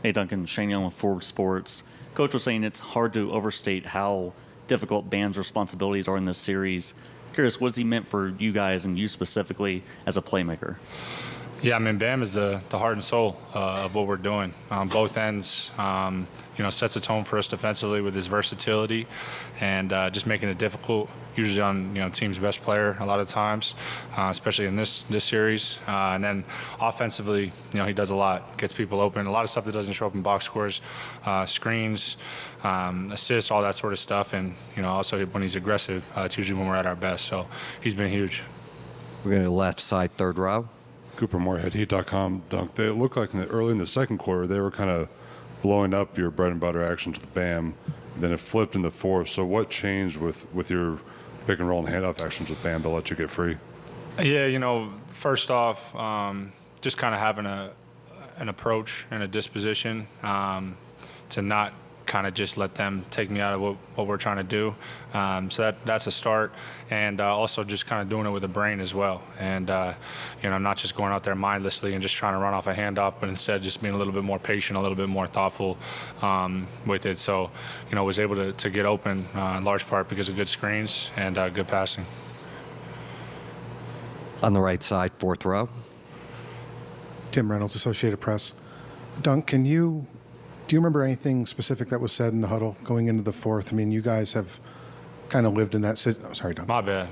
Hey, Duncan, Shane with Forward Sports. Coach was saying it's hard to overstate how difficult Bam's responsibilities are in this series. Curious, what has he meant for you guys and you specifically as a playmaker? Yeah, I mean, Bam is the heart and soul of what we're doing on both ends. Sets a tone for us defensively with his versatility and just making it difficult, usually on team's best player a lot of times, especially in this series. And then offensively, he does a lot, gets people open, a lot of stuff that doesn't show up in box scores, screens, assists, all that sort of stuff. And also when he's aggressive, it's usually when we're at our best. So he's been huge. We're going to left side, third row. Cooper Moorhead, Heat.com, Dunk. They looked like early in the second quarter, they were kind of blowing up your bread and butter actions with Bam. Then it flipped in the fourth. So what changed with your pick and roll and handoff actions with Bam to let you get free? Yeah, first off, just kind of having an approach and a disposition to not kind of just let them take me out of what we're trying to do. So that's a start. And also just kind of doing it with the brain as well. And, not just going out there mindlessly and just trying to run off a handoff, but instead just being a little bit more patient, a little bit more thoughtful with it. So, was able to get open in large part because of good screens and good passing. On the right side, fourth row. Tim Reynolds, Associated Press. Dunk, do you remember anything specific that was said in the huddle going into the fourth? I mean, you guys have kind of lived in that sorry, Dunk. My bad.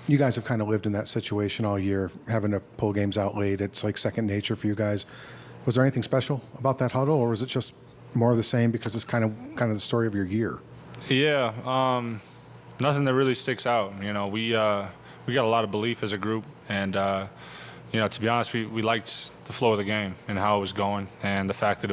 You guys have kind of lived in that situation all year, having to pull games out late. It's like second nature for you guys. Was there anything special about that huddle, or was it just more of the same because it's kind of the story of your year? Yeah, nothing that really sticks out. We got a lot of belief as a group, and to be honest, we liked the flow of the game and how it was going, and the fact that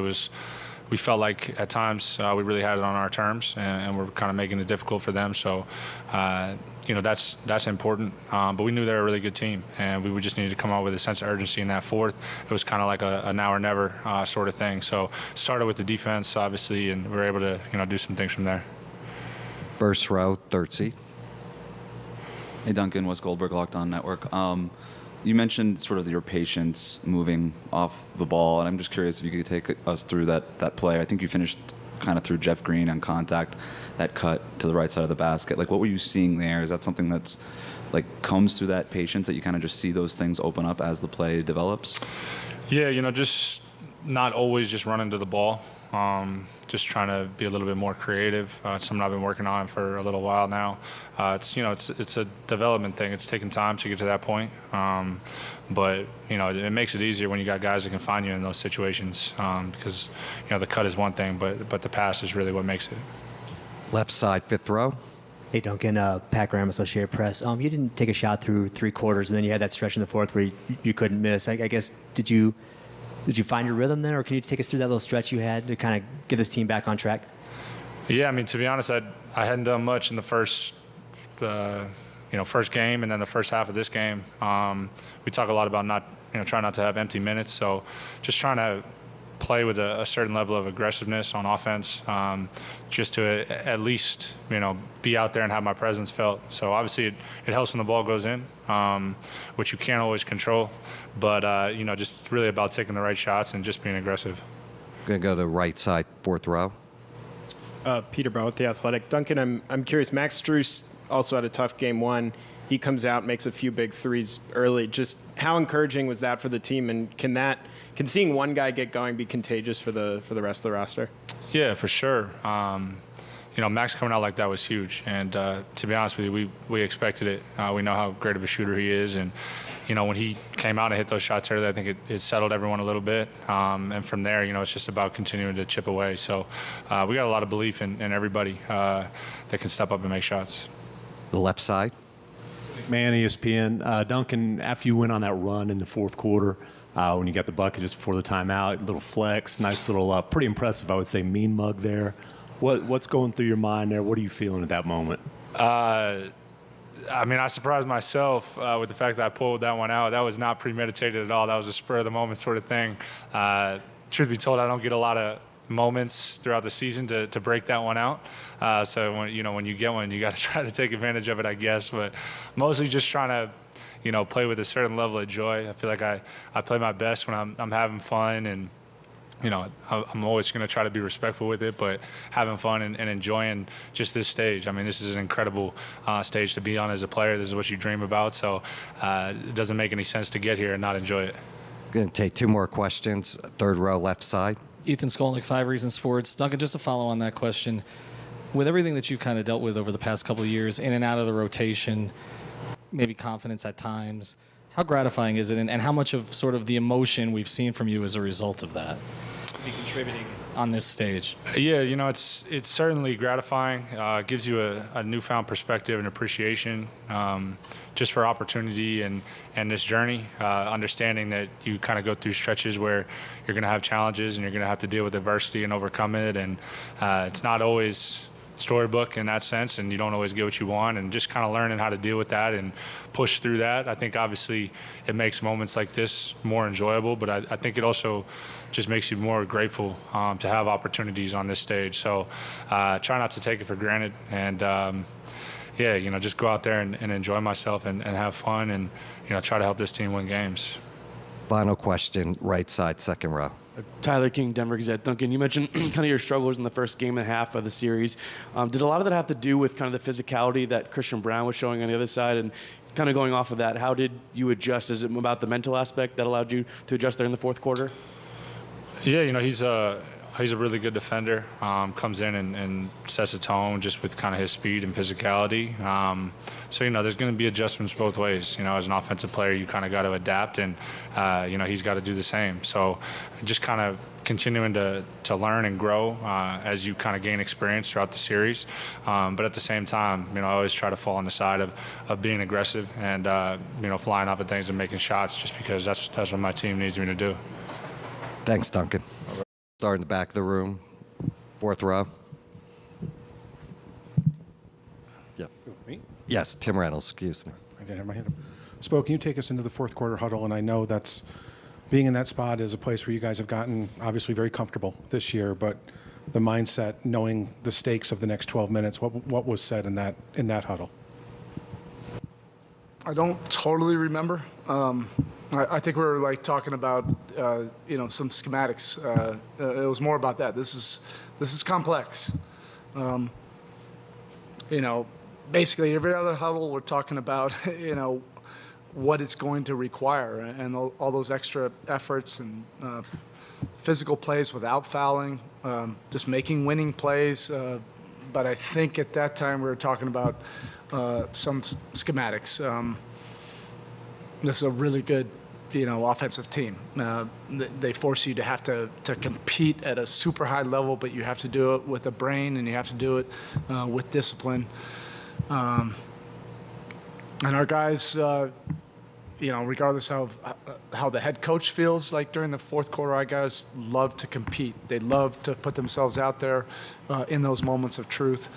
we felt like at times we really had it on our terms, and we're kind of making it difficult for them. So, that's important. But we knew they were a really good team, and we just needed to come out with a sense of urgency in that fourth. It was kind of like a now or never sort of thing. So, started with the defense, obviously, and we were able to do some things from there. First row, third seat. Hey, Duncan, Wes Goldberg, Locked On Network. You mentioned sort of your patience moving off the ball, and I'm just curious if you could take us through that play. I think you finished kind of through Jeff Green on contact, that cut to the right side of the basket. Like, what were you seeing there? Is that something that's comes through that patience, that you kind of just see those things open up as the play develops? Yeah, just not always just running to the ball. Just trying to be a little bit more creative. It's something I've been working on for a little while now. It's a development thing. It's taking time to get to that point. But it makes it easier when you got guys that can find you in those situations. Because the cut is one thing, but the pass is really what makes it. Left side, fifth row. Hey, Duncan, Pat Graham, Associated Press. You didn't take a shot through three quarters, and then you had that stretch in the fourth where you couldn't miss. I guess, did you find your rhythm then, or can you take us through that little stretch you had to kind of get this team back on track? Yeah, I mean, to be honest, I hadn't done much in the first game, and then the first half of this game. We talk a lot about trying not to have empty minutes, so just trying to play with a certain level of aggressiveness on offense, just to at least be out there and have my presence felt. So obviously it helps when the ball goes in, which you can't always control, but just really about taking the right shots and just being aggressive. Going to go to right side, fourth row. Peter Brown with The Athletic. Duncan, I'm curious, Max Strus also had a tough game one. He comes out, makes a few big threes early. Just how encouraging was that for the team, and can seeing one guy get going be contagious for the rest of the roster? Yeah, for sure. Max coming out like that was huge, and to be honest with you, we expected it. We know how great of a shooter he is, and when he came out and hit those shots early, I think it settled everyone a little bit, and from there, it's just about continuing to chip away. So we got a lot of belief in everybody that can step up and make shots. The left side. Man, ESPN. Duncan, after you went on that run in the fourth quarter, when you got the bucket just before the timeout, little flex, nice little, pretty impressive, I would say, mean mug there. What's going through your mind there? What are you feeling at that moment? I surprised myself with the fact that I pulled that one out. That was not premeditated at all. That was a spur of the moment sort of thing. Truth be told, I don't get a lot of moments throughout the season to break that one out. So when you get one, you got to try to take advantage of it, I guess. But mostly just trying to play with a certain level of joy. I feel like I play my best when I'm having fun, and I'm always going to try to be respectful with it, but having fun and enjoying just this stage. I mean, this is an incredible stage to be on as a player. This is what you dream about. So it doesn't make any sense to get here and not enjoy it. Going to take two more questions. Third row, left side. Ethan Skolnick, 5 Reasons Sports. Duncan, just to follow on that question, with everything that you've kind of dealt with over the past couple of years, in and out of the rotation, maybe confidence at times, how gratifying is it, and how much of sort of the emotion we've seen from you as a result of that be contributing on this stage? Yeah, it's certainly gratifying. It gives you a newfound perspective and appreciation just for opportunity and this journey, understanding that you kind of go through stretches where you're going to have challenges and you're going to have to deal with adversity and overcome it. And it's not always storybook in that sense, and you don't always get what you want, and just kind of learning how to deal with that and push through that. I think obviously it makes moments like this more enjoyable, but I think it also just makes you more grateful to have opportunities on this stage. So try not to take it for granted, and just go out there and enjoy myself and have fun, and try to help this team win games. Final question, right side, second row. Tyler King, Denver Gazette. Duncan, you mentioned kind of your struggles in the first game and a half of the series. Did a lot of that have to do with kind of the physicality that Christian Brown was showing on the other side? And kind of going off of that, how did you adjust? Is it about the mental aspect that allowed you to adjust there in the fourth quarter? Yeah, he's a really good defender. Comes in and sets a tone just with kind of his speed and physicality. So there's going to be adjustments both ways. As an offensive player, you kind of got to adapt, and he's got to do the same. So just kind of continuing to learn and grow as you kind of gain experience throughout the series. But at the same time, I always try to fall on the side of being aggressive and flying off at things and making shots, just because that's what my team needs me to do. Thanks, Duncan. Start in the back of the room, fourth row. Yeah. Me? Yes, Tim Reynolds, excuse me. I didn't have my hand up. Spoke, can you take us into the fourth quarter huddle? And I know that's being in that spot is a place where you guys have gotten obviously very comfortable this year, but the mindset, knowing the stakes of the next 12 minutes, what was said in that huddle? I don't totally remember. I think we were talking about some schematics. It was more about that. This is complex. Basically every other huddle we're talking about what it's going to require, and all those extra efforts and physical plays without fouling, just making winning plays. But I think at that time we were talking about some schematics. This is a really good, offensive team. They force you to have to compete at a super high level, but you have to do it with a brain, and you have to do it with discipline. And our guys, regardless of how the head coach feels like during the fourth quarter, our guys love to compete. They love to put themselves out there in those moments of truth.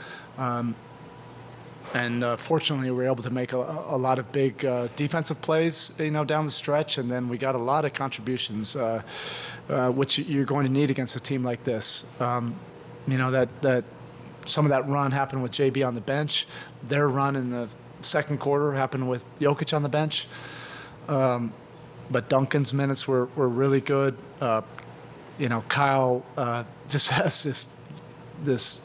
And fortunately, we were able to make a lot of big defensive plays, down the stretch, and then we got a lot of contributions, which you're going to need against a team like this. That some of that run happened with JB on the bench. Their run in the second quarter happened with Jokic on the bench. But Duncan's minutes were really good. Kyle just has this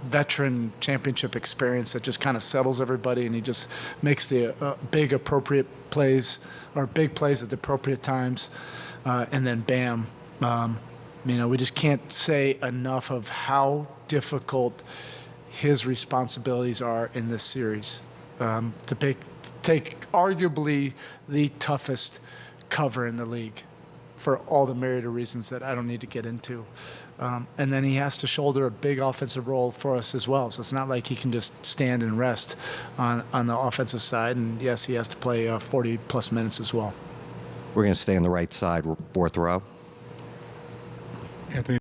veteran championship experience that just kind of settles everybody, and he just makes the big appropriate plays, or big plays at the appropriate times, and then bam. We just can't say enough of how difficult his responsibilities are in this series. To take arguably the toughest cover in the league for all the myriad of reasons that I don't need to get into. And then he has to shoulder a big offensive role for us as well. So it's not like he can just stand and rest on the offensive side. And yes, he has to play 40-plus minutes as well. We're going to stay on the right side, fourth row. Anthony